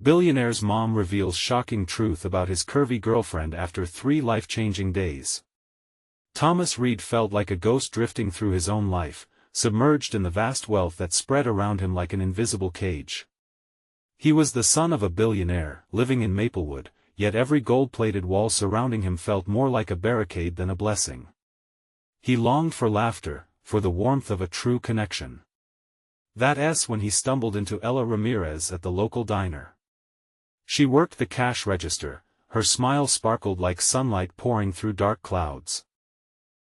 Billionaire's mom reveals shocking truth about his curvy girlfriend after 3 life-changing days. Thomas Reed felt like a ghost drifting through his own life, submerged in the vast wealth that spread around him like an invisible cage. He was the son of a billionaire, living in Maplewood, yet every gold-plated wall surrounding him felt more like a barricade than a blessing. He longed for laughter, for the warmth of a true connection. That's when he stumbled into Ella Ramirez at the local diner. She worked the cash register, her smile sparkled like sunlight pouring through dark clouds.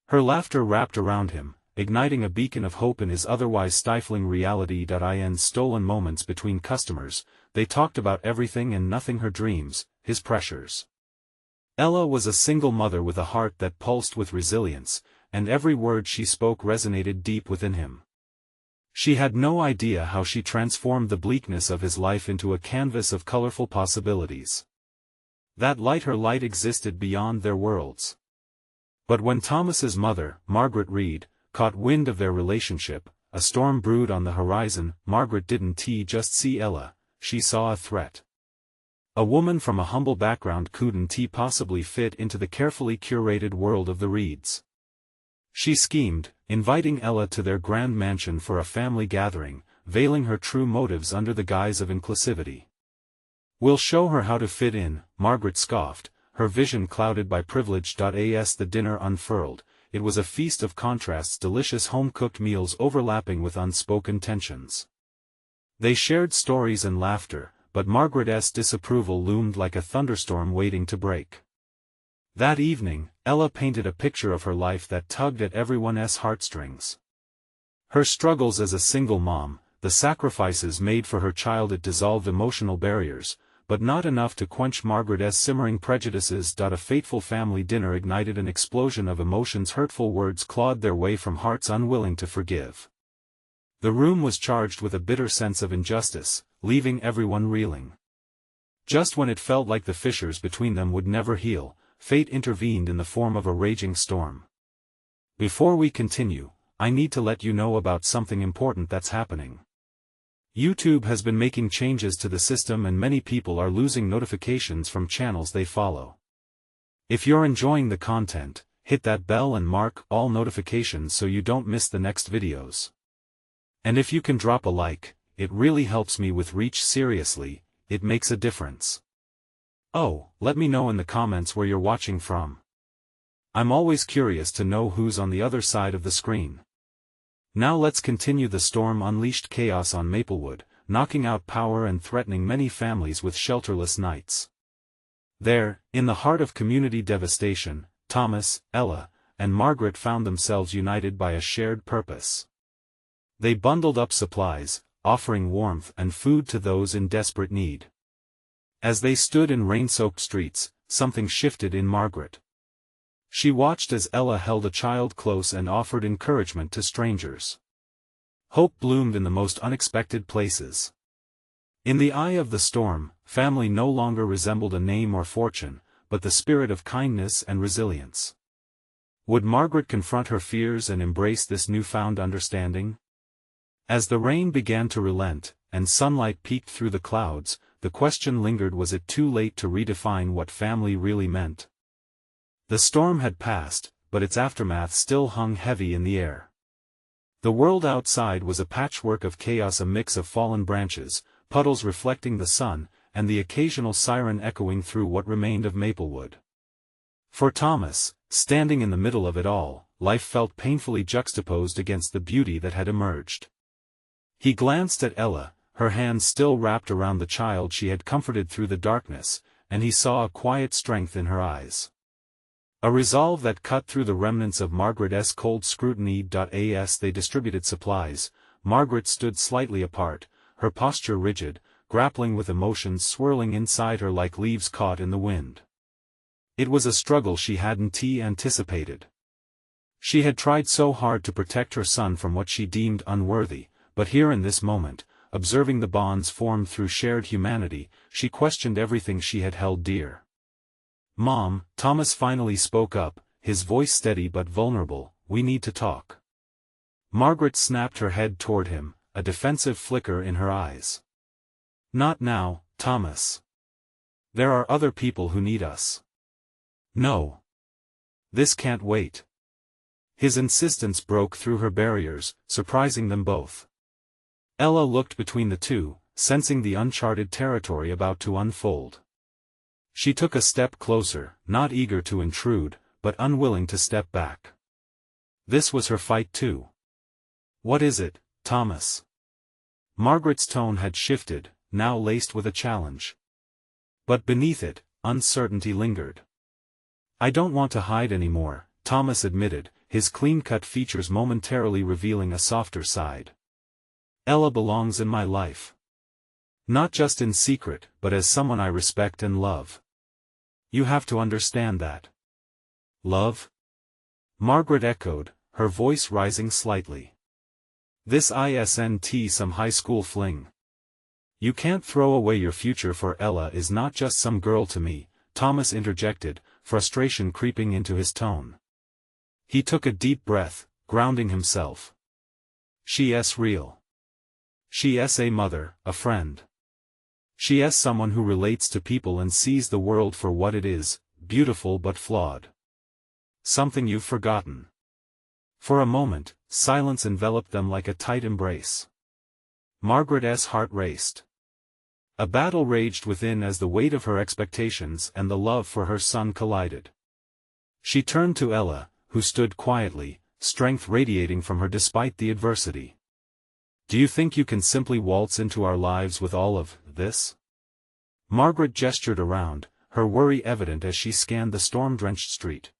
Her laughter wrapped around him, igniting a beacon of hope in his otherwise stifling reality. In stolen moments between customers, they talked about everything and nothing: her dreams, his pressures. Ella was a single mother with a heart that pulsed with resilience, and every word she spoke resonated deep within him. She had no idea how she transformed the bleakness of his life into a canvas of colorful possibilities. Her light existed beyond their worlds. But when Thomas's mother, Margaret Reed, caught wind of their relationship, a storm brewed on the horizon. Margaret didn't just see Ella, she saw a threat. A woman from a humble background couldn't possibly fit into the carefully curated world of the Reeds. She schemed, inviting Ella to their grand mansion for a family gathering, veiling her true motives under the guise of inclusivity. "We'll show her how to fit in," Margaret scoffed, her vision clouded by privilege. As the dinner unfurled, it was a feast of contrasts, delicious home-cooked meals overlapping with unspoken tensions. They shared stories and laughter, but Margaret's disapproval loomed like a thunderstorm waiting to break. That evening, Ella painted a picture of her life that tugged at everyone's heartstrings. Her struggles as a single mom, the sacrifices made for her child. It dissolved emotional barriers, but not enough to quench Margaret's simmering prejudices. A fateful family dinner ignited an explosion of emotions. Hurtful words clawed their way from hearts unwilling to forgive. The room was charged with a bitter sense of injustice, leaving everyone reeling. Just when it felt like the fissures between them would never heal, fate intervened in the form of a raging storm. Before we continue, I need to let you know about something important that's happening. YouTube has been making changes to the system and many people are losing notifications from channels they follow. If you're enjoying the content, hit that bell and mark all notifications so you don't miss the next videos. And if you can drop a like, it really helps me with reach. Seriously, it makes a difference. Oh, let me know in the comments where you're watching from. I'm always curious to know who's on the other side of the screen. Now let's continue. The storm unleashed chaos on Maplewood, knocking out power and threatening many families with shelterless nights. There, in the heart of community devastation, Thomas, Ella, and Margaret found themselves united by a shared purpose. They bundled up supplies, offering warmth and food to those in desperate need. As they stood in rain-soaked streets, something shifted in Margaret. She watched as Ella held a child close and offered encouragement to strangers. Hope bloomed in the most unexpected places. In the eye of the storm, family no longer resembled a name or fortune, but the spirit of kindness and resilience. Would Margaret confront her fears and embrace this newfound understanding? As the rain began to relent, and sunlight peeked through the clouds, the question lingered: was it too late to redefine what family really meant? The storm had passed, but its aftermath still hung heavy in the air. The world outside was a patchwork of chaos, a mix of fallen branches, puddles reflecting the sun, and the occasional siren echoing through what remained of Maplewood. For Thomas, standing in the middle of it all, life felt painfully juxtaposed against the beauty that had emerged. He glanced at Ella, her hands still wrapped around the child she had comforted through the darkness, and he saw a quiet strength in her eyes. A resolve that cut through the remnants of Margaret's cold scrutiny. As they distributed supplies, Margaret stood slightly apart, her posture rigid, grappling with emotions swirling inside her like leaves caught in the wind. It was a struggle she hadn't anticipated. She had tried so hard to protect her son from what she deemed unworthy, but here in this moment, observing the bonds formed through shared humanity, she questioned everything she had held dear. "Mom," Thomas finally spoke up, his voice steady but vulnerable, "we need to talk." Margaret snapped her head toward him, a defensive flicker in her eyes. "Not now," Thomas. There are other people who need us. No. This can't wait. His insistence broke through her barriers, surprising them both. Ella looked between the two, sensing the uncharted territory about to unfold. She took a step closer, not eager to intrude, but unwilling to step back. This was her fight too. What is it, Thomas? Margaret's tone had shifted, now laced with a challenge. But beneath it, uncertainty lingered. I don't want to hide anymore, Thomas admitted, his clean-cut features momentarily revealing a softer side. Ella belongs in my life. Not just in secret, but as someone I respect and love. You have to understand that. Love? Margaret echoed, her voice rising slightly. This isn't some high school fling. You can't throw away your future for Ella is not just some girl to me, Thomas interjected, frustration creeping into his tone. He took a deep breath, grounding himself. She's real. She's a mother, a friend. She's someone who relates to people and sees the world for what it is, beautiful but flawed. Something you've forgotten. For a moment, silence enveloped them like a tight embrace. Margaret's heart raced. A battle raged within as the weight of her expectations and the love for her son collided. She turned to Ella, who stood quietly, strength radiating from her despite the adversity. Do you think you can simply waltz into our lives with all of this? Margaret gestured around, her worry evident as she scanned the storm-drenched street.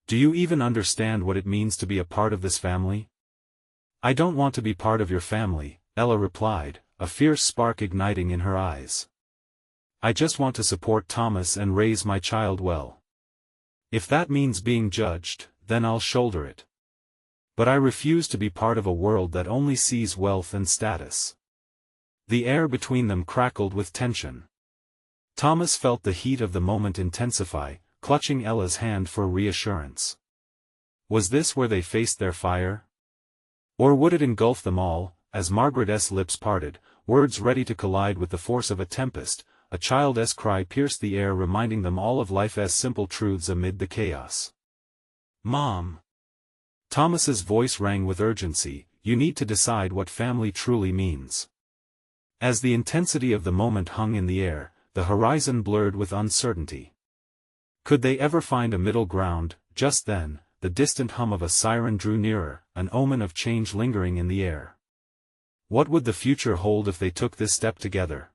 Do you even understand what it means to be a part of this family? I don't want to be part of your family, Ella replied, a fierce spark igniting in her eyes. I just want to support Thomas and raise my child well. If that means being judged, then I'll shoulder it. But I refuse to be part of a world that only sees wealth and status. The air between them crackled with tension. Thomas felt the heat of the moment intensify, clutching Ella's hand for reassurance. Was this where they faced their fire? Or would it engulf them all, as Margaret's lips parted, words ready to collide with the force of a tempest, a child's cry pierced the air reminding them all of life's simple truths amid the chaos. Mom! Thomas's voice rang with urgency, you need to decide what family truly means. As the intensity of the moment hung in the air, the horizon blurred with uncertainty. Could they ever find a middle ground? Just then, the distant hum of a siren drew nearer, an omen of change lingering in the air. What would the future hold if they took this step together?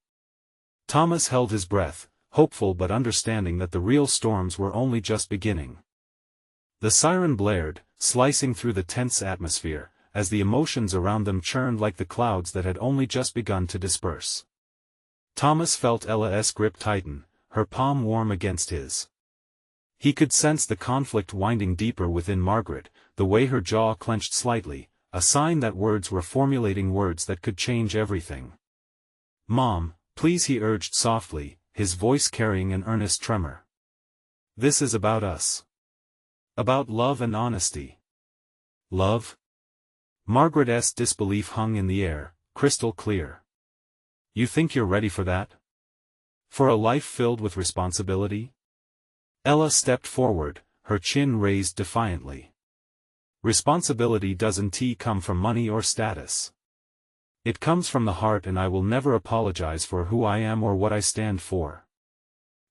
Thomas held his breath, hopeful but understanding that the real storms were only just beginning. The siren blared, slicing through the tense atmosphere, as the emotions around them churned like the clouds that had only just begun to disperse. Thomas felt Ella's grip tighten, her palm warm against his. He could sense the conflict winding deeper within Margaret, the way her jaw clenched slightly, a sign that words were formulating words that could change everything. Mom, please, he urged softly, his voice carrying an earnest tremor. This is about us. About love and honesty. Love? Margaret's disbelief hung in the air, crystal clear. You think you're ready for that? For a life filled with responsibility? Ella stepped forward, her chin raised defiantly. Responsibility doesn't come from money or status. It comes from the heart, and I will never apologize for who I am or what I stand for.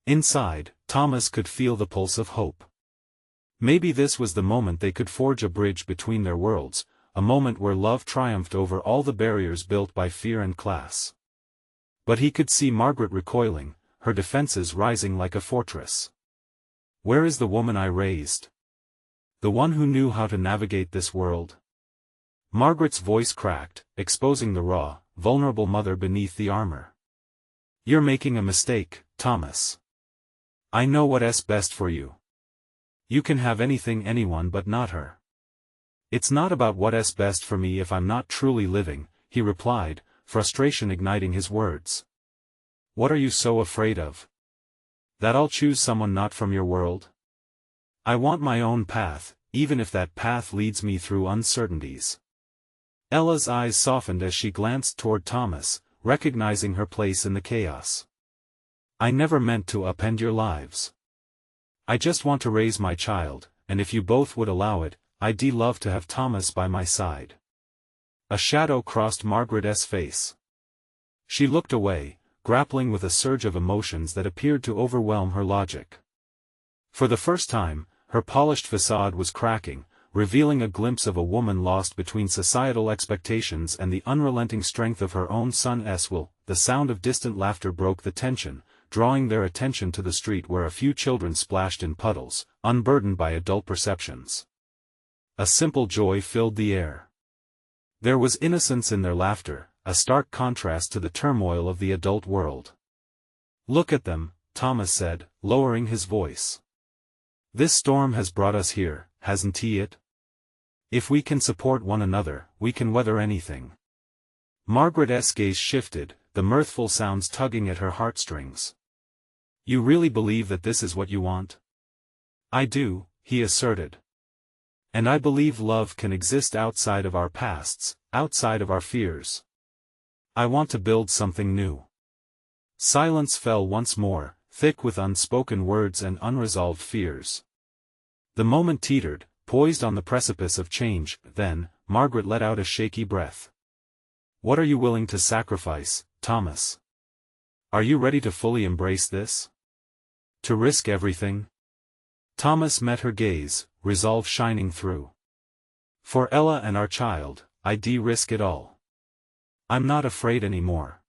Inside, Thomas could feel the pulse of hope. Maybe this was the moment they could forge a bridge between their worlds, a moment where love triumphed over all the barriers built by fear and class. But he could see Margaret recoiling, her defenses rising like a fortress. Where is the woman I raised? The one who knew how to navigate this world? Margaret's voice cracked, exposing the raw, vulnerable mother beneath the armor. You're making a mistake, Thomas. I know what's best for you. You can have anything, anyone, but not her. It's not about what's best for me if I'm not truly living, he replied, frustration igniting his words. What are you so afraid of? That I'll choose someone not from your world? I want my own path, even if that path leads me through uncertainties. Ella's eyes softened as she glanced toward Thomas, recognizing her place in the chaos. I never meant to upend your lives. I just want to raise my child, and if you both would allow it, I'd love to have Thomas by my side. A shadow crossed Margaret's face. She looked away, grappling with a surge of emotions that appeared to overwhelm her logic. For the first time, her polished facade was cracking, revealing a glimpse of a woman lost between societal expectations and the unrelenting strength of her own son's will. The sound of distant laughter broke the tension, drawing their attention to the street where a few children splashed in puddles, unburdened by adult perceptions. A simple joy filled the air. There was innocence in their laughter, a stark contrast to the turmoil of the adult world. "Look at them," Thomas said, lowering his voice. "This storm has brought us here, hasn't it? If we can support one another, we can weather anything." Margaret's gaze shifted, the mirthful sounds tugging at her heartstrings. "You really believe that this is what you want?" "I do," he asserted. "And I believe love can exist outside of our pasts, outside of our fears. I want to build something new." Silence fell once more, thick with unspoken words and unresolved fears. The moment teetered, poised on the precipice of change. Then, Margaret let out a shaky breath. "What are you willing to sacrifice, Thomas? Are you ready to fully embrace this? To risk everything?" Thomas met her gaze, resolve shining through. "For Ella and our child, I'd risk it all. I'm not afraid anymore."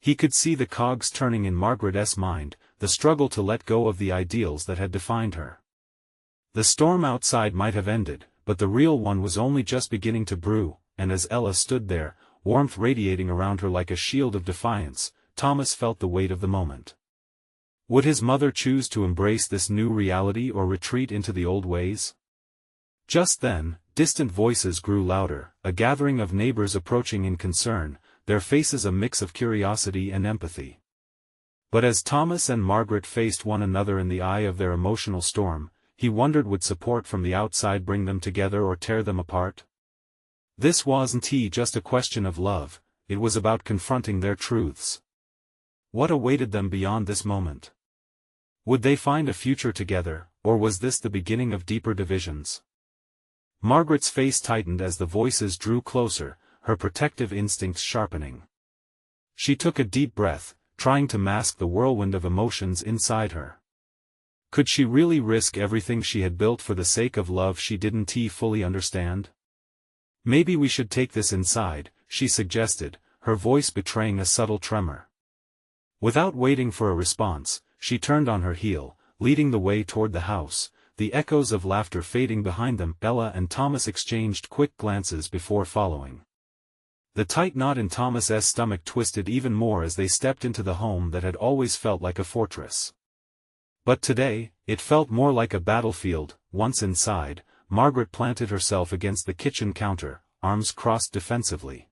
He could see the cogs turning in Margaret's mind, the struggle to let go of the ideals that had defined her. The storm outside might have ended, but the real one was only just beginning to brew, and as Ella stood there, warmth radiating around her like a shield of defiance, Thomas felt the weight of the moment. Would his mother choose to embrace this new reality or retreat into the old ways? Just then, distant voices grew louder, a gathering of neighbors approaching in concern, their faces a mix of curiosity and empathy. But as Thomas and Margaret faced one another in the eye of their emotional storm, he wondered, would support from the outside bring them together or tear them apart? This wasn't just a question of love, it was about confronting their truths. What awaited them beyond this moment? Would they find a future together, or was this the beginning of deeper divisions? Margaret's face tightened as the voices drew closer, her protective instincts sharpening. She took a deep breath, trying to mask the whirlwind of emotions inside her. Could she really risk everything she had built for the sake of love she didn't fully understand? "Maybe we should take this inside," she suggested, her voice betraying a subtle tremor. Without waiting for a response, she turned on her heel, leading the way toward the house, the echoes of laughter fading behind them. Ella and Thomas exchanged quick glances before following. The tight knot in Thomas's stomach twisted even more as they stepped into the home that had always felt like a fortress. But today, it felt more like a battlefield. Once inside, Margaret planted herself against the kitchen counter, arms crossed defensively.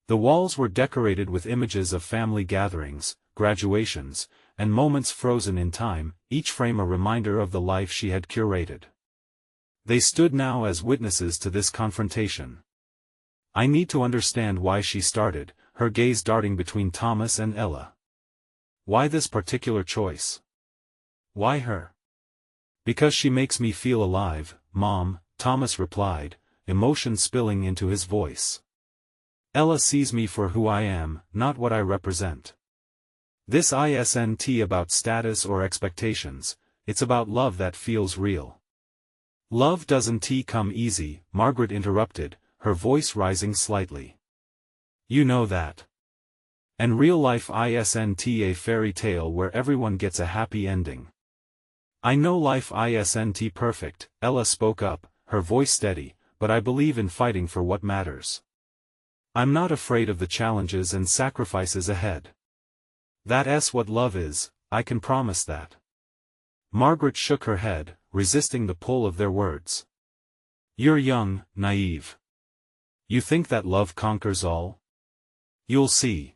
The walls were decorated with images of family gatherings, graduations, and moments frozen in time, each frame a reminder of the life she had curated. They stood now as witnesses to this confrontation. "I need to understand why," she started, her gaze darting between Thomas and Ella. "Why this particular choice? Why her?" "Because she makes me feel alive, Mom," Thomas replied, emotion spilling into his voice. "Ella sees me for who I am, not what I represent. This isn't about status or expectations, it's about love that feels real." "Love doesn't come easy," Margaret interrupted, her voice rising slightly. "You know that. And real life isn't a fairy tale where everyone gets a happy ending." "I know life isn't perfect," Ella spoke up, her voice steady, "but I believe in fighting for what matters. I'm not afraid of the challenges and sacrifices ahead. That's what love is, I can promise that." Margaret shook her head, resisting the pull of their words. "You're young, naive. You think that love conquers all? You'll see.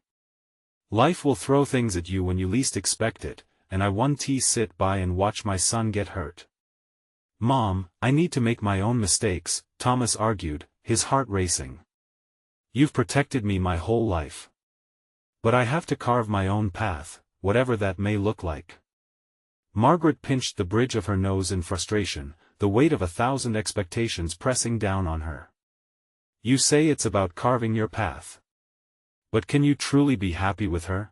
Life will throw things at you when you least expect it, and I won't sit by and watch my son get hurt." "Mom, I need to make my own mistakes," Thomas argued, his heart racing. "You've protected me my whole life. But I have to carve my own path, whatever that may look like. Margaret pinched the bridge of her nose in frustration, the weight of 1,000 expectations pressing down on her. You say it's about carving your path. But can you truly be happy with her?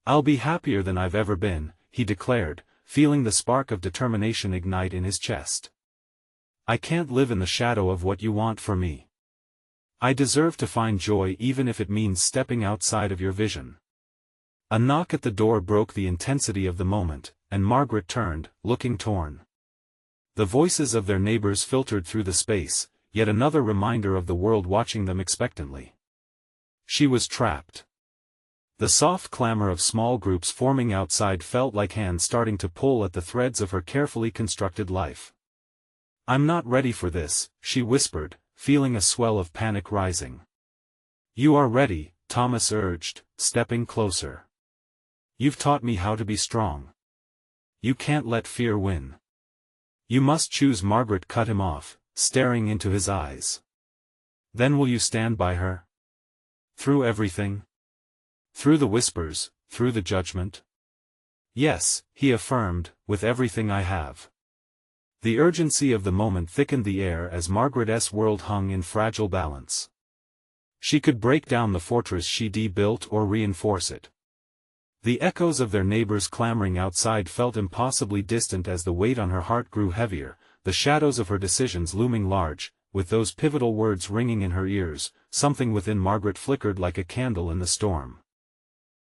I'll be happier than I've ever been, he declared, feeling the spark of determination ignite in his chest. I can't live in the shadow of what you want for me. I deserve to find joy even if it means stepping outside of your vision. A knock at the door broke the intensity of the moment, and Margaret turned, looking torn. The voices of their neighbors filtered through the space, yet another reminder of the world watching them expectantly. She was trapped. The soft clamor of small groups forming outside felt like hands starting to pull at the threads of her carefully constructed life. I'm not ready for this, she whispered, feeling a swell of panic rising. You are ready, Thomas urged, stepping closer. You've taught me how to be strong. You can't let fear win. You must choose. Margaret cut him off, staring into his eyes. Then will you stand by her? Through everything? Through the whispers, through the judgment? Yes, he affirmed, with everything I have. The urgency of the moment thickened the air as Margaret's world hung in fragile balance. She could break down the fortress she built or reinforce it. The echoes of their neighbors clamoring outside felt impossibly distant as the weight on her heart grew heavier, the shadows of her decisions looming large, with those pivotal words ringing in her ears. Something within Margaret flickered like a candle in the storm.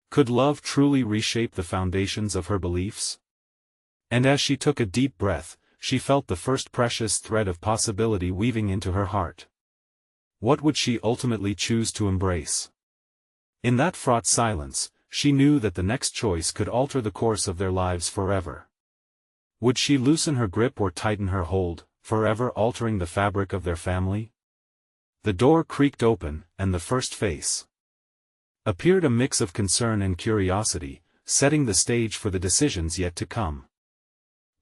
Could love truly reshape the foundations of her beliefs? And as she took a deep breath, she felt the first precious thread of possibility weaving into her heart. What would she ultimately choose to embrace? In that fraught silence, she knew that the next choice could alter the course of their lives forever. Would she loosen her grip or tighten her hold, forever altering the fabric of their family? The door creaked open, and the first face appeared, a mix of concern and curiosity, setting the stage for the decisions yet to come.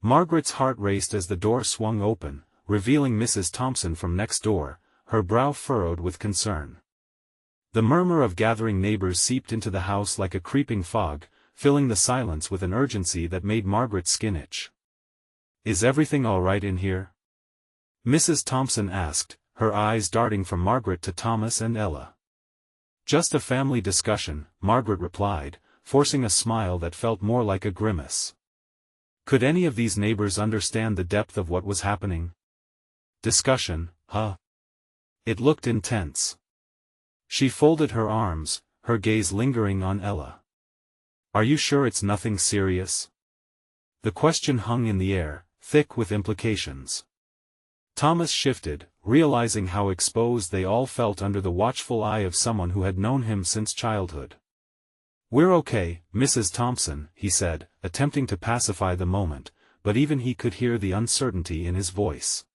Margaret's heart raced as the door swung open, revealing Mrs. Thompson from next door, her brow furrowed with concern. The murmur of gathering neighbors seeped into the house like a creeping fog, filling the silence with an urgency that made Margaret's skin itch. Is everything all right in here? Mrs. Thompson asked, her eyes darting from Margaret to Thomas and Ella. Just a family discussion, Margaret replied, forcing a smile that felt more like a grimace. Could any of these neighbors understand the depth of what was happening? Discussion, huh? It looked intense. She folded her arms, her gaze lingering on Ella. Are you sure it's nothing serious? The question hung in the air, thick with implications. Thomas shifted, realizing how exposed they all felt under the watchful eye of someone who had known him since childhood. We're okay, Mrs. Thompson, he said, attempting to pacify the moment, but even he could hear the uncertainty in his voice.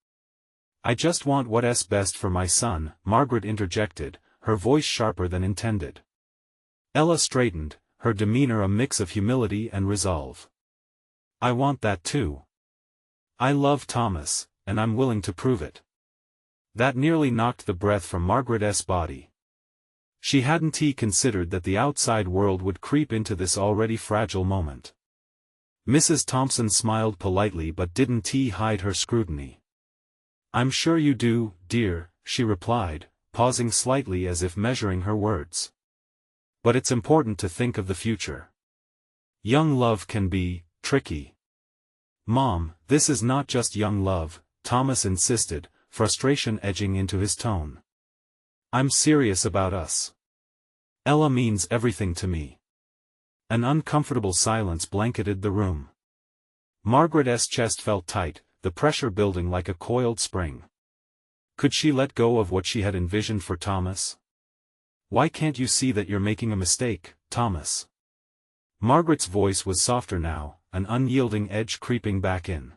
I just want what's best for my son, Margaret interjected, her voice sharper than intended. Ella straightened, her demeanor a mix of humility and resolve. I want that too. I love Thomas, and I'm willing to prove it. That nearly knocked the breath from Margaret's body. She hadn't considered that the outside world would creep into this already fragile moment. Mrs. Thompson smiled politely but didn't hide her scrutiny. I'm sure you do, dear, she replied, pausing slightly as if measuring her words. But it's important to think of the future. Young love can be tricky. Mom, this is not just young love, Thomas insisted, frustration edging into his tone. I'm serious about us. Ella means everything to me. An uncomfortable silence blanketed the room. Margaret's chest felt tight, the pressure building like a coiled spring. Could she let go of what she had envisioned for Thomas? Why can't you see that you're making a mistake, Thomas? Margaret's voice was softer now, an unyielding edge creeping back in.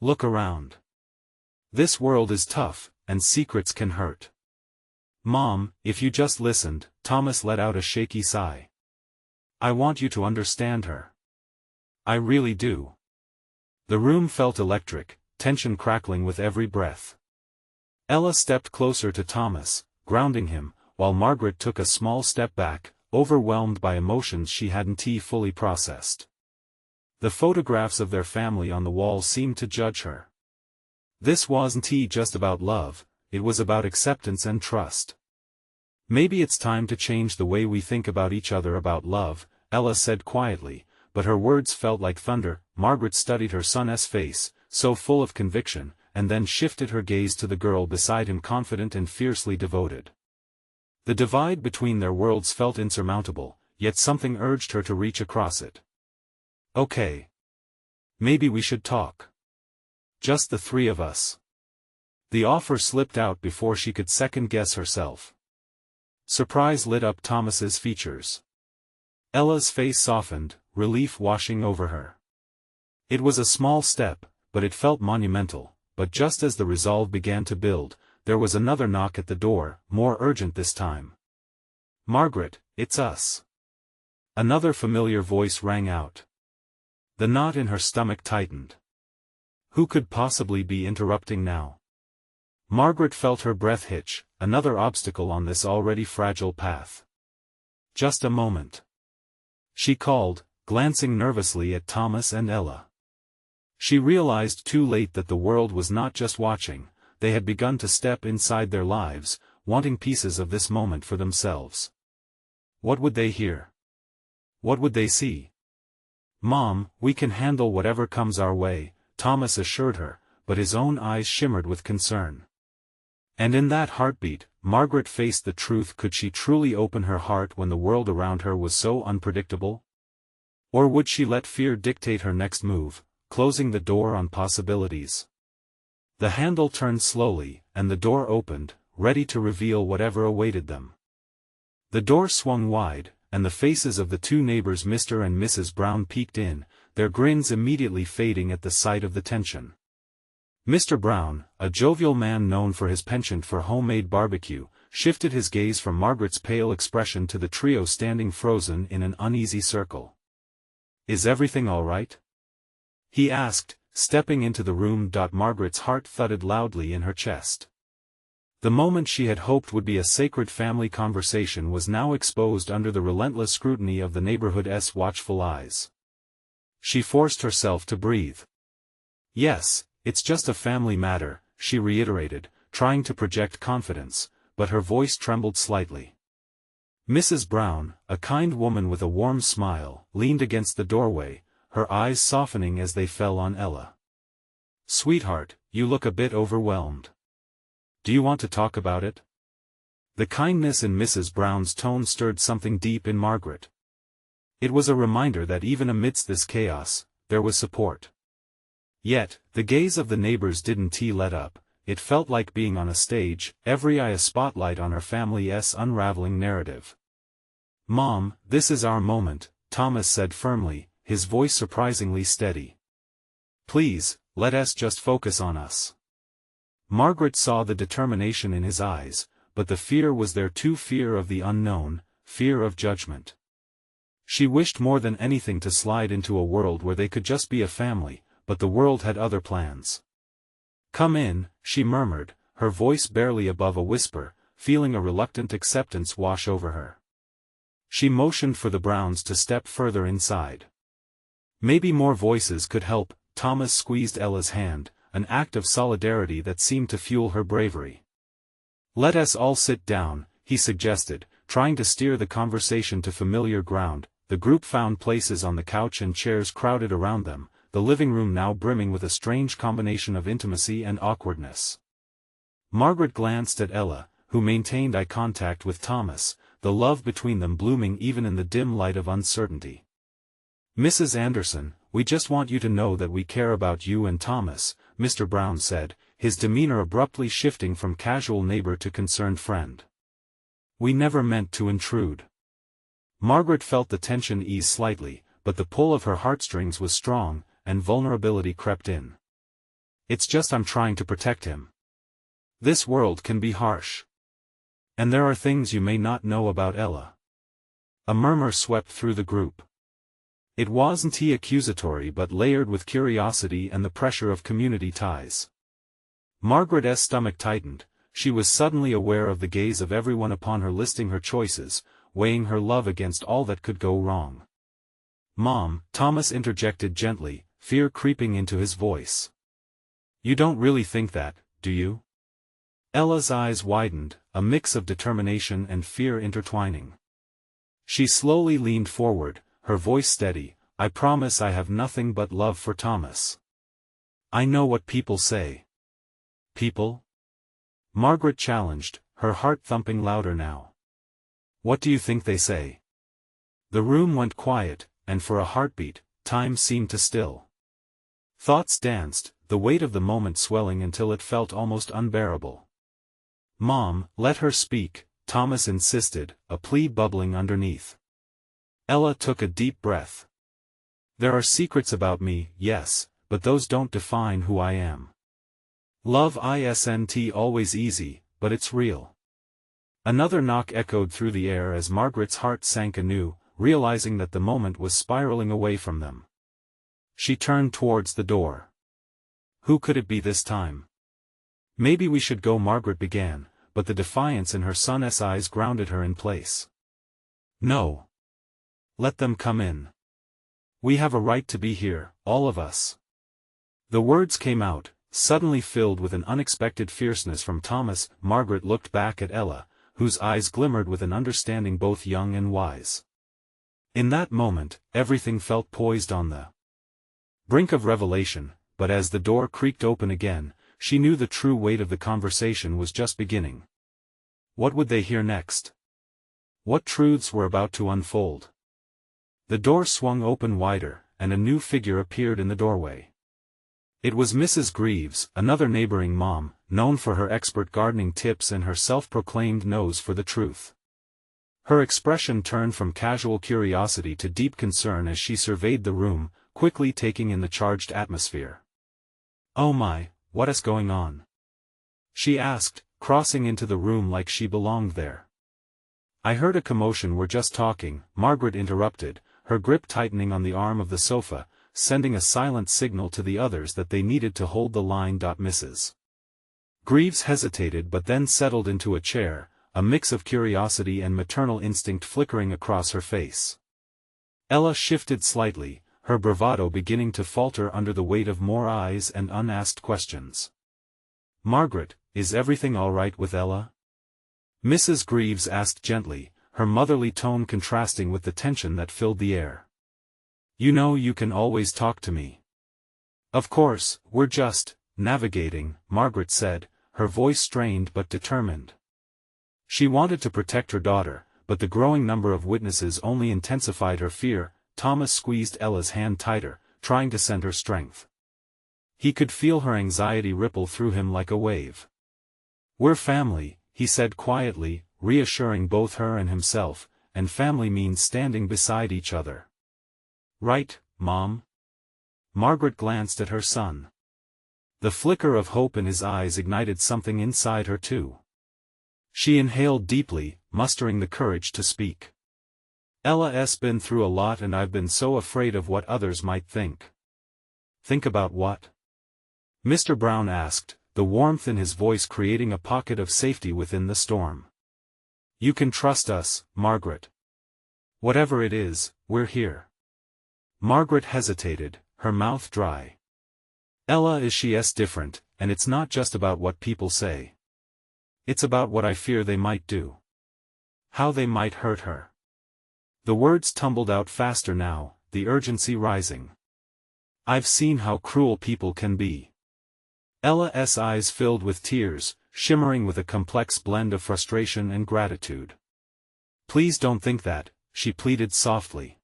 Look around. This world is tough, and secrets can hurt. Mom, if you just listened, Thomas let out a shaky sigh. I want you to understand her. I really do. The room felt electric, tension crackling with every breath. Ella stepped closer to Thomas, grounding him, while Margaret took a small step back, overwhelmed by emotions she hadn't fully processed. The photographs of their family on the wall seemed to judge her. This wasn't just about love, it was about acceptance and trust. Maybe it's time to change the way we think about each other about love, Ella said quietly, but her words felt like thunder. Margaret studied her son's face, so full of conviction, and then shifted her gaze to the girl beside him, confident and fiercely devoted. The divide between their worlds felt insurmountable, yet something urged her to reach across it. Okay. Maybe we should talk. Just the three of us. The offer slipped out before she could second-guess herself. Surprise lit up Thomas's features. Ella's face softened, relief washing over her. It was a small step, but it felt monumental. But just as the resolve began to build, there was another knock at the door, more urgent this time. "Margaret, it's us." Another familiar voice rang out. The knot in her stomach tightened. Who could possibly be interrupting now? Margaret felt her breath hitch, another obstacle on this already fragile path. "Just a moment," she called, glancing nervously at Thomas and Ella. She realized too late that the world was not just watching, they had begun to step inside their lives, wanting pieces of this moment for themselves. What would they hear? What would they see? "Mom, we can handle whatever comes our way," Thomas assured her, but his own eyes shimmered with concern. And in that heartbeat, Margaret faced the truth: could she truly open her heart when the world around her was so unpredictable? Or would she let fear dictate her next move, closing the door on possibilities? The handle turned slowly, and the door opened, ready to reveal whatever awaited them. The door swung wide, and the faces of the two neighbors, Mr. and Mrs. Brown, peeked in, their grins immediately fading at the sight of the tension. Mr. Brown, a jovial man known for his penchant for homemade barbecue, shifted his gaze from Margaret's pale expression to the trio standing frozen in an uneasy circle. "Is everything all right?" he asked, stepping into the room. Margaret's heart thudded loudly in her chest. The moment she had hoped would be a sacred family conversation was now exposed under the relentless scrutiny of the neighborhood's watchful eyes. She forced herself to breathe. "Yes, it's just a family matter," she reiterated, trying to project confidence, but her voice trembled slightly. Mrs. Brown, a kind woman with a warm smile, leaned against the doorway, her eyes softening as they fell on Ella. "Sweetheart, you look a bit overwhelmed. Do you want to talk about it?" The kindness in Mrs. Brown's tone stirred something deep in Margaret. It was a reminder that even amidst this chaos, there was support. Yet, the gaze of the neighbors didn't let up. It felt like being on a stage, every eye a spotlight on her family's unraveling narrative. "Mom, this is our moment," Thomas said firmly, his voice surprisingly steady. "Please, let us just focus on us." Margaret saw the determination in his eyes, but the fear was there too, fear of the unknown, fear of judgment. She wished more than anything to slide into a world where they could just be a family, but the world had other plans. "Come in," she murmured, her voice barely above a whisper, feeling a reluctant acceptance wash over her. She motioned for the Browns to step further inside. Maybe more voices could help. Thomas squeezed Ella's hand, an act of solidarity that seemed to fuel her bravery. "Let us all sit down," he suggested, trying to steer the conversation to familiar ground. The group found places on the couch and chairs crowded around them, the living room now brimming with a strange combination of intimacy and awkwardness. Margaret glanced at Ella, who maintained eye contact with Thomas, the love between them blooming even in the dim light of uncertainty. "Mrs. Anderson, we just want you to know that we care about you and Thomas," Mr. Brown said, his demeanor abruptly shifting from casual neighbor to concerned friend. "We never meant to intrude." Margaret felt the tension ease slightly, but the pull of her heartstrings was strong, and vulnerability crept in. "It's just I'm trying to protect him. This world can be harsh. And there are things you may not know about Ella." A murmur swept through the group. It wasn't accusatory but layered with curiosity and the pressure of community ties. Margaret's stomach tightened. She was suddenly aware of the gaze of everyone upon her, listing her choices, weighing her love against all that could go wrong. "Mom," Thomas interjected gently, fear creeping into his voice. "You don't really think that, do you?" Ella's eyes widened, a mix of determination and fear intertwining. She slowly leaned forward, her voice steady. "I promise I have nothing but love for Thomas. I know what people say." "People?" Margaret challenged, her heart thumping louder now. "What do you think they say?" The room went quiet, and for a heartbeat, time seemed to still. Thoughts danced, the weight of the moment swelling until it felt almost unbearable. "Mom, let her speak," Thomas insisted, a plea bubbling underneath. Ella took a deep breath. "There are secrets about me, yes, but those don't define who I am. Love isn't always easy, but it's real." Another knock echoed through the air as Margaret's heart sank anew, realizing that the moment was spiraling away from them. She turned towards the door. Who could it be this time? "Maybe we should go," Margaret began, but the defiance in her son's eyes grounded her in place. "No. Let them come in. We have a right to be here, all of us." The words came out, suddenly filled with an unexpected fierceness from Thomas. Margaret looked back at Ella, whose eyes glimmered with an understanding both young and wise. In that moment, everything felt poised on the brink of revelation, but as the door creaked open again, she knew the true weight of the conversation was just beginning. What would they hear next? What truths were about to unfold? The door swung open wider, and a new figure appeared in the doorway. It was Mrs. Greaves, another neighboring mom, known for her expert gardening tips and her self-proclaimed nose for the truth. Her expression turned from casual curiosity to deep concern as she surveyed the room, quickly taking in the charged atmosphere. "Oh my, what is going on?" she asked, crossing into the room like she belonged there. "I heard a commotion. We're just talking," Margaret interrupted, her grip tightening on the arm of the sofa, sending a silent signal to the others that they needed to hold the line. Mrs. Greaves hesitated but then settled into a chair, a mix of curiosity and maternal instinct flickering across her face. Ella shifted slightly, her bravado beginning to falter under the weight of more eyes and unasked questions. "Margaret, is everything all right with Ella?" Mrs. Greaves asked gently, her motherly tone contrasting with the tension that filled the air. "You know you can always talk to me." "Of course, we're just navigating," Margaret said, her voice strained but determined. She wanted to protect her daughter, but the growing number of witnesses only intensified her fear. Thomas squeezed Ella's hand tighter, trying to send her strength. He could feel her anxiety ripple through him like a wave. "We're family," he said quietly, reassuring both her and himself, "and family means standing beside each other." "Right, Mom?" Margaret glanced at her son. The flicker of hope in his eyes ignited something inside her too. She inhaled deeply, mustering the courage to speak. "Ella's been through a lot and I've been so afraid of what others might think." "Think about what?" Mr. Brown asked, the warmth in his voice creating a pocket of safety within the storm. "You can trust us, Margaret. Whatever it is, we're here." Margaret hesitated, her mouth dry. "Ella is she's different, and it's not just about what people say. It's about what I fear they might do. How they might hurt her." The words tumbled out faster now, the urgency rising. "I've seen how cruel people can be." Ella's eyes filled with tears, shimmering with a complex blend of frustration and gratitude. "Please don't think that," she pleaded softly.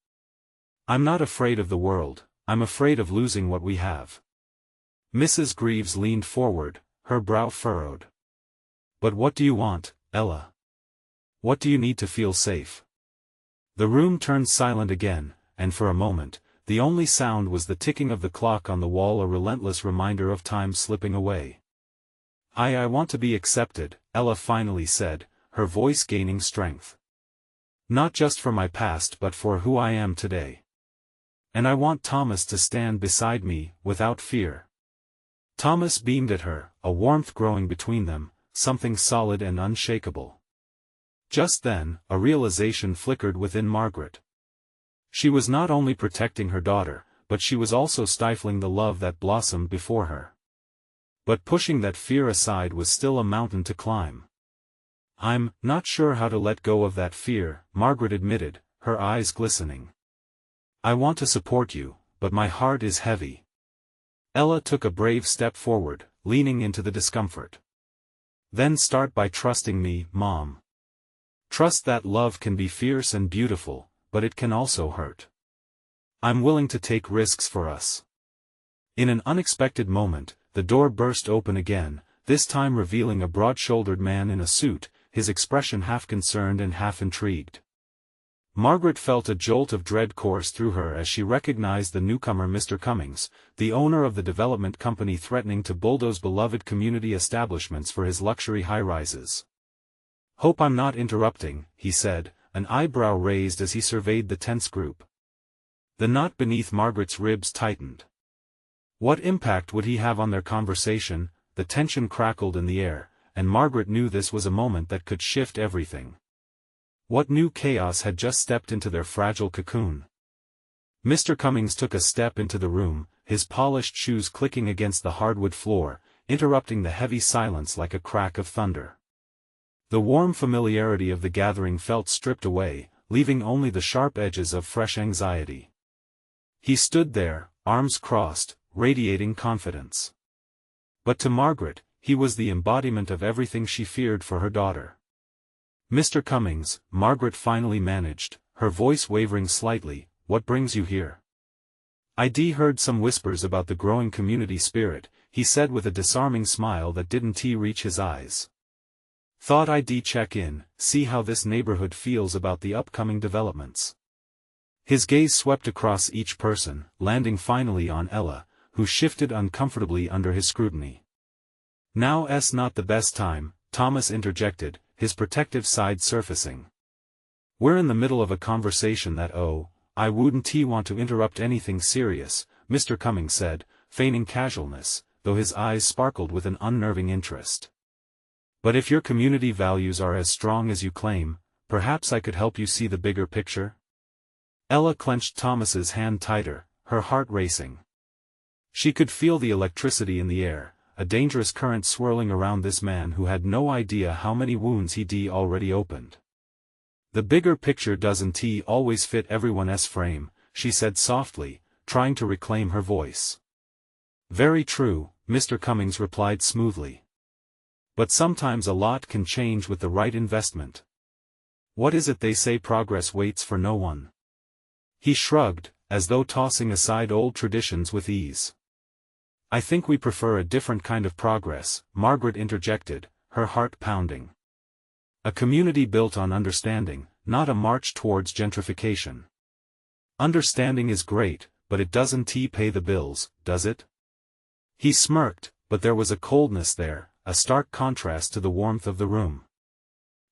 "I'm not afraid of the world, I'm afraid of losing what we have." Mrs. Greaves leaned forward, her brow furrowed. "But what do you want, Ella? What do you need to feel safe?" The room turned silent again, and for a moment, the only sound was the ticking of the clock on the wall, a relentless reminder of time slipping away. I want to be accepted," Ella finally said, her voice gaining strength. "Not just for my past but for who I am today. And I want Thomas to stand beside me, without fear." Thomas beamed at her, a warmth growing between them, something solid and unshakable. Just then, a realization flickered within Margaret. She was not only protecting her daughter, but she was also stifling the love that blossomed before her. But pushing that fear aside was still a mountain to climb. "I'm not sure how to let go of that fear," Margaret admitted, her eyes glistening. "I want to support you, but my heart is heavy." Ella took a brave step forward, leaning into the discomfort. "Then start by trusting me, Mom. Trust that love can be fierce and beautiful, but it can also hurt. I'm willing to take risks for us." In an unexpected moment, the door burst open again, this time revealing a broad-shouldered man in a suit, his expression half concerned and half intrigued. Margaret felt a jolt of dread course through her as she recognized the newcomer Mr. Cummings, the owner of the development company threatening to bulldoze beloved community establishments for his luxury high-rises. "Hope I'm not interrupting," he said, an eyebrow raised as he surveyed the tense group. The knot beneath Margaret's ribs tightened. What impact would he have on their conversation? The tension crackled in the air, and Margaret knew this was a moment that could shift everything. What new chaos had just stepped into their fragile cocoon? Mr. Cummings took a step into the room, his polished shoes clicking against the hardwood floor, interrupting the heavy silence like a crack of thunder. The warm familiarity of the gathering felt stripped away, leaving only the sharp edges of fresh anxiety. He stood there, arms crossed, radiating confidence. But to Margaret, he was the embodiment of everything she feared for her daughter. "Mr. Cummings," Margaret finally managed, her voice wavering slightly, "what brings you here?" "I'd heard some whispers about the growing community spirit," he said with a disarming smile that didn't reach his eyes. "Thought I'd check in, see how this neighborhood feels about the upcoming developments." His gaze swept across each person, landing finally on Ella, who shifted uncomfortably under his scrutiny. "Now's not the best time," Thomas interjected, his protective side surfacing. "We're in the middle of a conversation that I wouldn't want to interrupt anything serious," Mr. Cummings said, feigning casualness, though his eyes sparkled with an unnerving interest. "But if your community values are as strong as you claim, perhaps I could help you see the bigger picture?" Ella clenched Thomas's hand tighter, her heart racing. She could feel the electricity in the air, a dangerous current swirling around this man who had no idea how many wounds he'd already opened. "The bigger picture doesn't always fit everyone's frame," she said softly, trying to reclaim her voice. "Very true," Mr. Cummings replied smoothly. "But sometimes a lot can change with the right investment. What is it they say, progress waits for no one?" He shrugged, as though tossing aside old traditions with ease. "I think we prefer a different kind of progress," Margaret interjected, her heart pounding. "A community built on understanding, not a march towards gentrification." "Understanding is great, but it doesn't pay the bills, does it?" He smirked, but there was a coldness there, a stark contrast to the warmth of the room.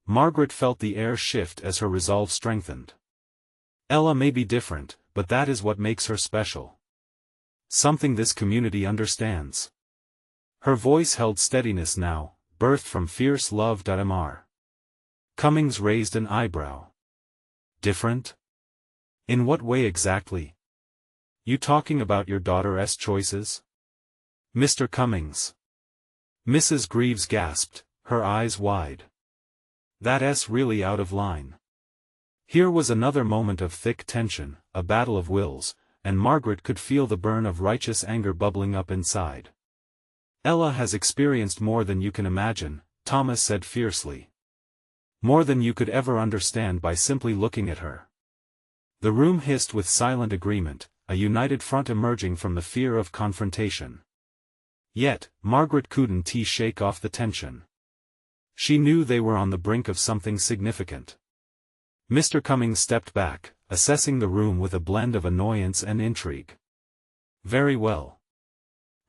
Margaret felt the air shift as her resolve strengthened. Ella may be different, but that is what makes her special. Something this community understands. Her voice held steadiness now, birthed from fierce love. Mr. Cummings raised an eyebrow. "Different? In what way exactly? You talking about your daughter's choices?" "Mr. Cummings." Mrs. Greaves gasped, her eyes wide. "That's really out of line." Here was another moment of thick tension, a battle of wills, and Margaret could feel the burn of righteous anger bubbling up inside. "Ella has experienced more than you can imagine," Thomas said fiercely. "More than you could ever understand by simply looking at her." The room hissed with silent agreement, a united front emerging from the fear of confrontation. Yet, Margaret couldn't shake off the tension. She knew they were on the brink of something significant. Mr. Cummings stepped back, assessing the room with a blend of annoyance and intrigue. "Very well.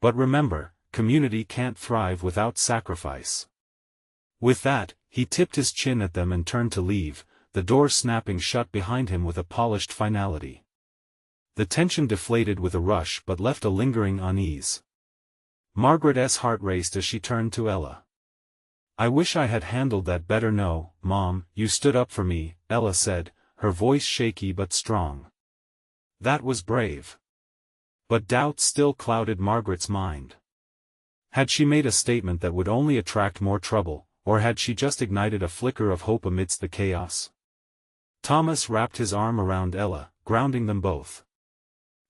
But remember, community can't thrive without sacrifice." With that, he tipped his chin at them and turned to leave, the door snapping shut behind him with a polished finality. The tension deflated with a rush but left a lingering unease. Margaret's heart raced as she turned to Ella. I wish I had handled that better. No, Mom, you stood up for me, Ella said, her voice shaky but strong. That was brave. But doubt still clouded Margaret's mind. Had she made a statement that would only attract more trouble, or had she just ignited a flicker of hope amidst the chaos? Thomas wrapped his arm around Ella, grounding them both.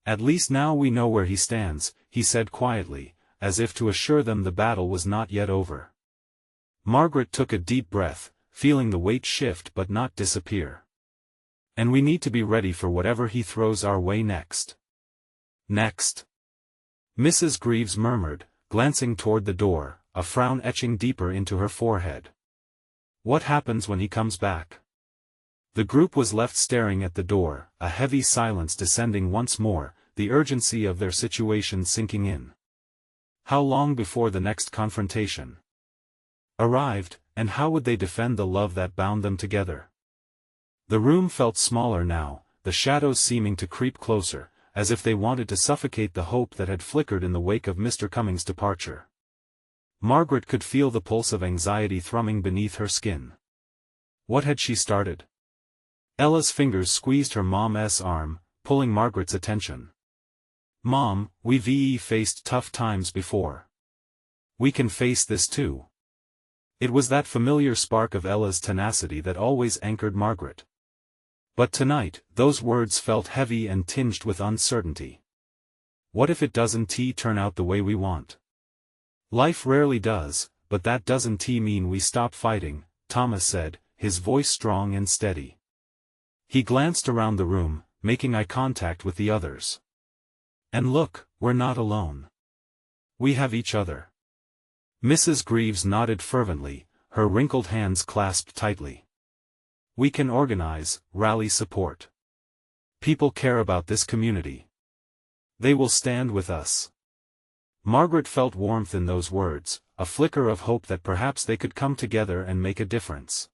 At least now we know where he stands, he said quietly, as if to assure them the battle was not yet over. Margaret took a deep breath, feeling the weight shift but not disappear. And we need to be ready for whatever he throws our way next. Next? Mrs. Greaves murmured, glancing toward the door, a frown etching deeper into her forehead. What happens when he comes back? The group was left staring at the door, a heavy silence descending once more, the urgency of their situation sinking in. How long before the next confrontation arrived, and how would they defend the love that bound them together? The room felt smaller now, the shadows seeming to creep closer, as if they wanted to suffocate the hope that had flickered in the wake of Mr. Cummings' departure. Margaret could feel the pulse of anxiety thrumming beneath her skin. What had she started? Ella's fingers squeezed her mom's arm, pulling Margaret's attention. Mom, we've faced tough times before. We can face this too. It was that familiar spark of Ella's tenacity that always anchored Margaret. But tonight, those words felt heavy and tinged with uncertainty. What if it doesn't turn out the way we want? Life rarely does, but that doesn't mean we stop fighting, Thomas said, his voice strong and steady. He glanced around the room, making eye contact with the others. And look, we're not alone. We have each other. Mrs. Greaves nodded fervently, her wrinkled hands clasped tightly. We can organize, rally support. People care about this community. They will stand with us. Margaret felt warmth in those words, a flicker of hope that perhaps they could come together and make a difference.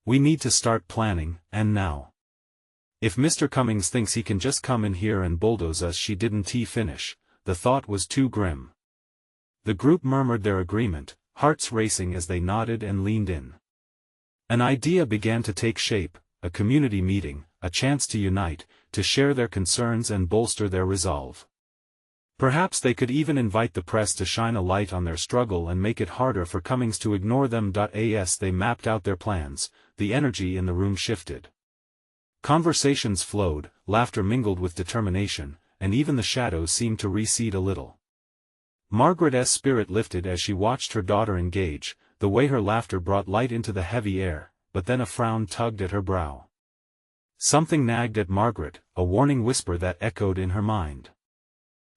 We need to start planning, and now. If Mr. Cummings thinks he can just come in here and bulldoze us, she didn't finish, the thought was too grim. The group murmured their agreement, hearts racing as they nodded and leaned in. An idea began to take shape, a community meeting, a chance to unite, to share their concerns and bolster their resolve. Perhaps they could even invite the press to shine a light on their struggle and make it harder for Cummings to ignore them. As they mapped out their plans, the energy in the room shifted. Conversations flowed, laughter mingled with determination, and even the shadows seemed to recede a little. Margaret's spirit lifted as she watched her daughter engage, the way her laughter brought light into the heavy air, but then a frown tugged at her brow. Something nagged at Margaret, a warning whisper that echoed in her mind.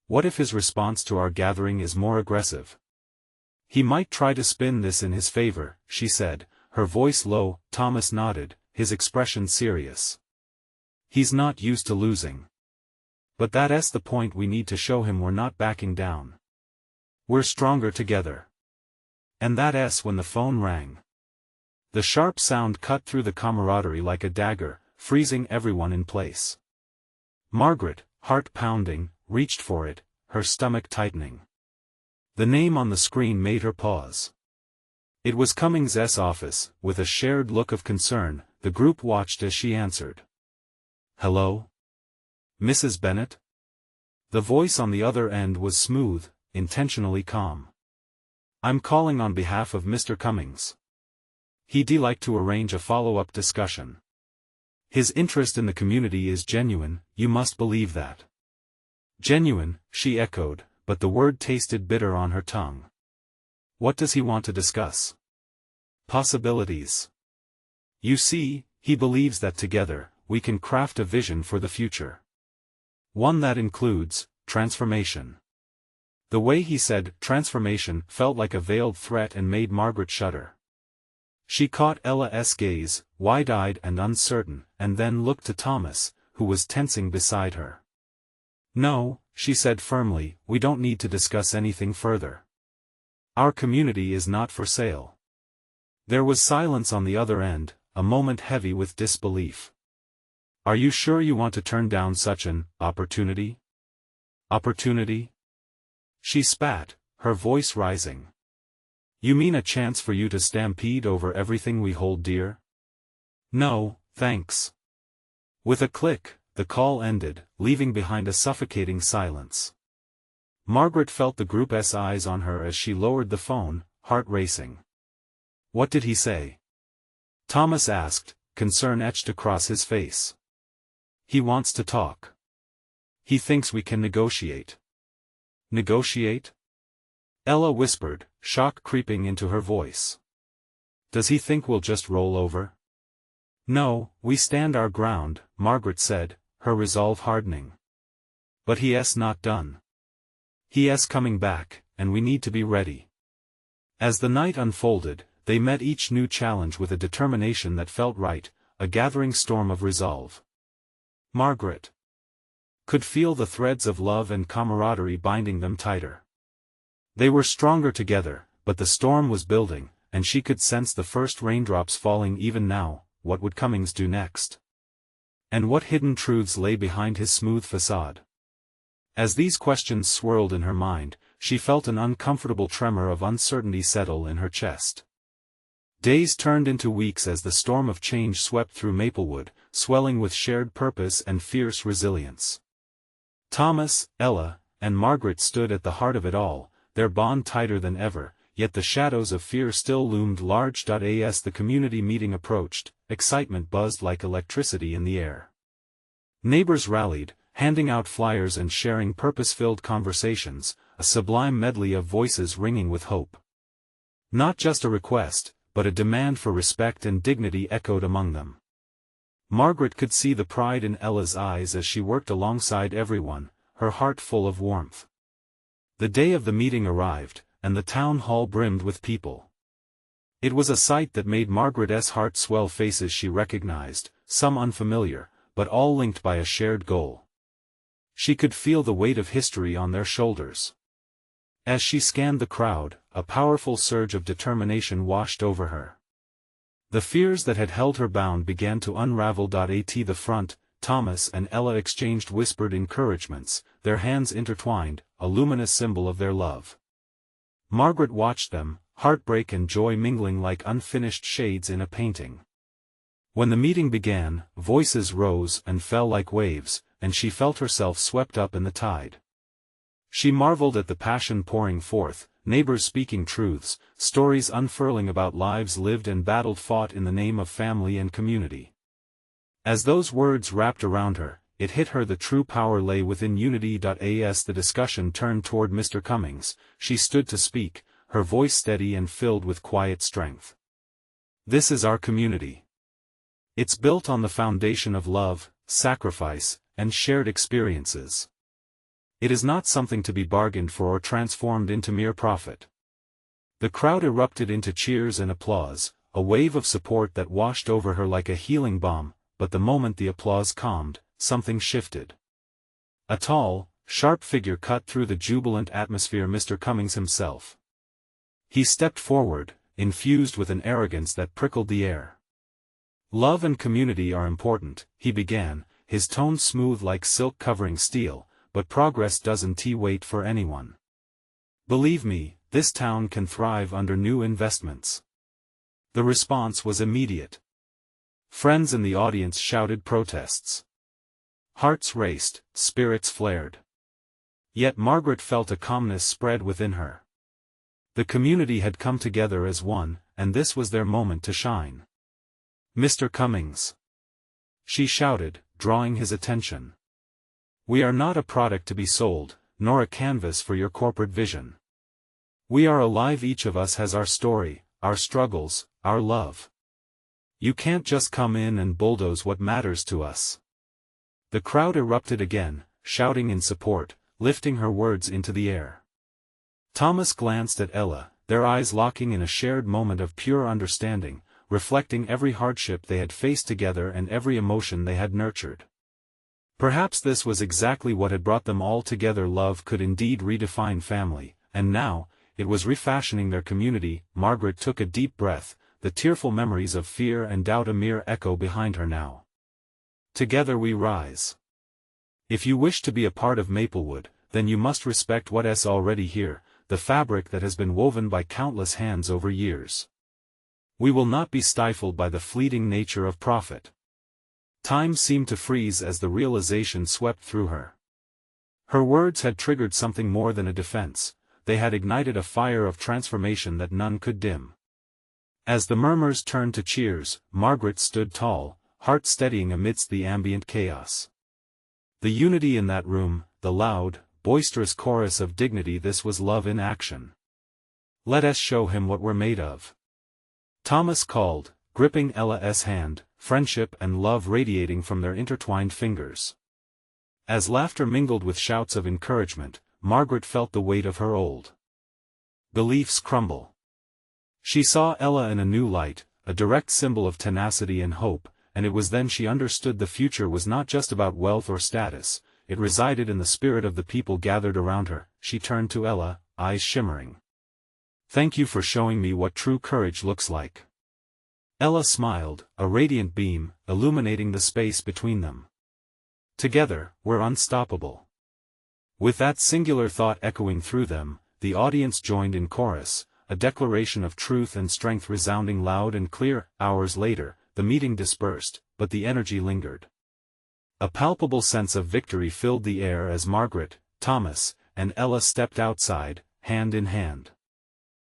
What if his response to our gathering is more aggressive? He might try to spin this in his favor, she said, her voice low. Thomas nodded, his expression serious. He's not used to losing. But that's the point, we need to show him we're not backing down. We're stronger together. And that's when the phone rang. The sharp sound cut through the camaraderie like a dagger, freezing everyone in place. Margaret, heart pounding, reached for it, her stomach tightening. The name on the screen made her pause. It was Cummings' office. With a shared look of concern, the group watched as she answered. Hello? Mrs. Bennett? The voice on the other end was smooth, intentionally calm. I'm calling on behalf of Mr. Cummings. He'd like to arrange a follow-up discussion. His interest in the community is genuine, you must believe that. Genuine, she echoed, but the word tasted bitter on her tongue. What does he want to discuss? Possibilities. You see, he believes that together, we can craft a vision for the future. One that includes transformation. The way he said transformation felt like a veiled threat and made Margaret shudder. She caught Ella's gaze, wide-eyed and uncertain, and then looked to Thomas, who was tensing beside her. No, she said firmly, we don't need to discuss anything further. Our community is not for sale. There was silence on the other end, a moment heavy with disbelief. Are you sure you want to turn down such an opportunity? Opportunity? She spat, her voice rising. You mean a chance for you to stampede over everything we hold dear? No, thanks. With a click, the call ended, leaving behind a suffocating silence. Margaret felt the group's eyes on her as she lowered the phone, heart racing. What did he say? Thomas asked, concern etched across his face. He wants to talk. He thinks we can negotiate. Negotiate? Ella whispered, shock creeping into her voice. Does he think we'll just roll over? No, we stand our ground, Margaret said, her resolve hardening. But he's not done. He's coming back, and we need to be ready. As the night unfolded, they met each new challenge with a determination that felt right, a gathering storm of resolve. Margaret could feel the threads of love and camaraderie binding them tighter. They were stronger together, but the storm was building, and she could sense the first raindrops falling even now. What would Cummings do next? And what hidden truths lay behind his smooth facade? As these questions swirled in her mind, she felt an uncomfortable tremor of uncertainty settle in her chest. Days turned into weeks as the storm of change swept through Maplewood, swelling with shared purpose and fierce resilience. Thomas, Ella, and Margaret stood at the heart of it all, their bond tighter than ever, yet the shadows of fear still loomed large. As the community meeting approached, excitement buzzed like electricity in the air. Neighbors rallied, handing out flyers and sharing purpose-filled conversations, a sublime medley of voices ringing with hope. Not just a request, but a demand for respect and dignity echoed among them. Margaret could see the pride in Ella's eyes as she worked alongside everyone, her heart full of warmth. The day of the meeting arrived, and the town hall brimmed with people. It was a sight that made Margaret's heart swell. Faces she recognized, some unfamiliar, but all linked by a shared goal. She could feel the weight of history on their shoulders. As she scanned the crowd, a powerful surge of determination washed over her. The fears that had held her bound began to unravel. At the front, Thomas and Ella exchanged whispered encouragements, their hands intertwined, a luminous symbol of their love. Margaret watched them, heartbreak and joy mingling like unfinished shades in a painting. When the meeting began, voices rose and fell like waves, and she felt herself swept up in the tide. She marveled at the passion pouring forth, neighbors speaking truths, stories unfurling about lives lived and battled fought in the name of family and community. As those words wrapped around her, it hit her the true power lay within unity. As the discussion turned toward Mr. Cummings, she stood to speak, her voice steady and filled with quiet strength. This is our community. It's built on the foundation of love, sacrifice, and shared experiences. It is not something to be bargained for or transformed into mere profit. The crowd erupted into cheers and applause, a wave of support that washed over her like a healing balm, but the moment the applause calmed, something shifted. A tall, sharp figure cut through the jubilant atmosphere. Mr. Cummings himself. He stepped forward, infused with an arrogance that prickled the air. Love and community are important, he began, his tone smooth like silk covering steel, but progress doesn't wait for anyone. Believe me, this town can thrive under new investments. The response was immediate. Friends in the audience shouted protests. Hearts raced, spirits flared. Yet Margaret felt a calmness spread within her. The community had come together as one, and this was their moment to shine. Mr. Cummings, she shouted, drawing his attention. We are not a product to be sold, nor a canvas for your corporate vision. We are alive. Each of us has our story, our struggles, our love. You can't just come in and bulldoze what matters to us. The crowd erupted again, shouting in support, lifting her words into the air. Thomas glanced at Ella, their eyes locking in a shared moment of pure understanding, reflecting every hardship they had faced together and every emotion they had nurtured. Perhaps this was exactly what had brought them all together. Love could indeed redefine family, and now, it was refashioning their community. Margaret took a deep breath, the tearful memories of fear and doubt a mere echo behind her now. Together we rise. If you wish to be a part of Maplewood, then you must respect what's already here. the fabric that has been woven by countless hands over years. We will not be stifled by the fleeting nature of profit. Time seemed to freeze as the realization swept through her. Her words had triggered something more than a defense, they had ignited a fire of transformation that none could dim. As the murmurs turned to cheers, Margaret stood tall, heart steadying amidst the ambient chaos. The unity in that room, the loud, boisterous chorus of dignity, this was love in action. Let us show him what we're made of. Thomas called, gripping Ella's hand, friendship and love radiating from their intertwined fingers. As laughter mingled with shouts of encouragement, Margaret felt the weight of her old beliefs crumble. She saw Ella in a new light, a direct symbol of tenacity and hope, and it was then she understood the future was not just about wealth or status, it resided in the spirit of the people gathered around her. She turned to Ella, eyes shimmering. "Thank you for showing me what true courage looks like." Ella smiled, a radiant beam, illuminating the space between them. "Together, we're unstoppable." With that singular thought echoing through them, the audience joined in chorus, a declaration of truth and strength resounding loud and clear. Hours later, the meeting dispersed, but the energy lingered. A palpable sense of victory filled the air as Margaret, Thomas, and Ella stepped outside, hand in hand.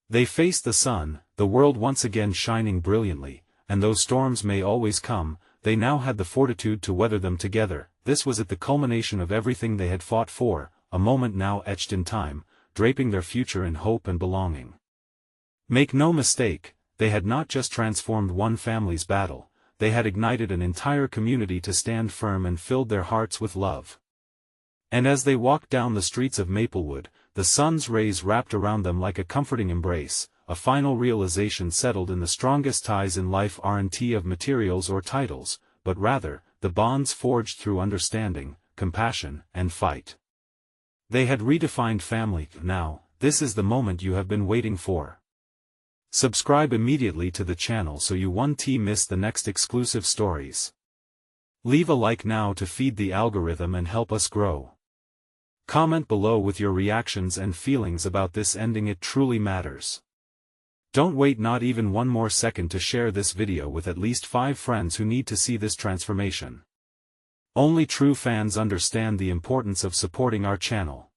They faced the sun, the world once again shining brilliantly, and though storms may always come, they now had the fortitude to weather them together. This was at the culmination of everything they had fought for, a moment now etched in time, draping their future in hope and belonging. Make no mistake, they had not just transformed one family's battle, they had ignited an entire community to stand firm and filled their hearts with love. And as they walked down the streets of Maplewood, the sun's rays wrapped around them like a comforting embrace. A final realization settled in: the strongest ties in life aren't of materials or titles, but rather, the bonds forged through understanding, compassion, and fight. They had redefined family. Now, this is the moment you have been waiting for. Subscribe immediately to the channel so you won't miss the next exclusive stories. Leave a like now to feed the algorithm and help us grow. Comment below with your reactions and feelings about this ending, it truly matters. Don't wait not even one more second to share this video with at least 5 friends who need to see this transformation. Only true fans understand the importance of supporting our channel.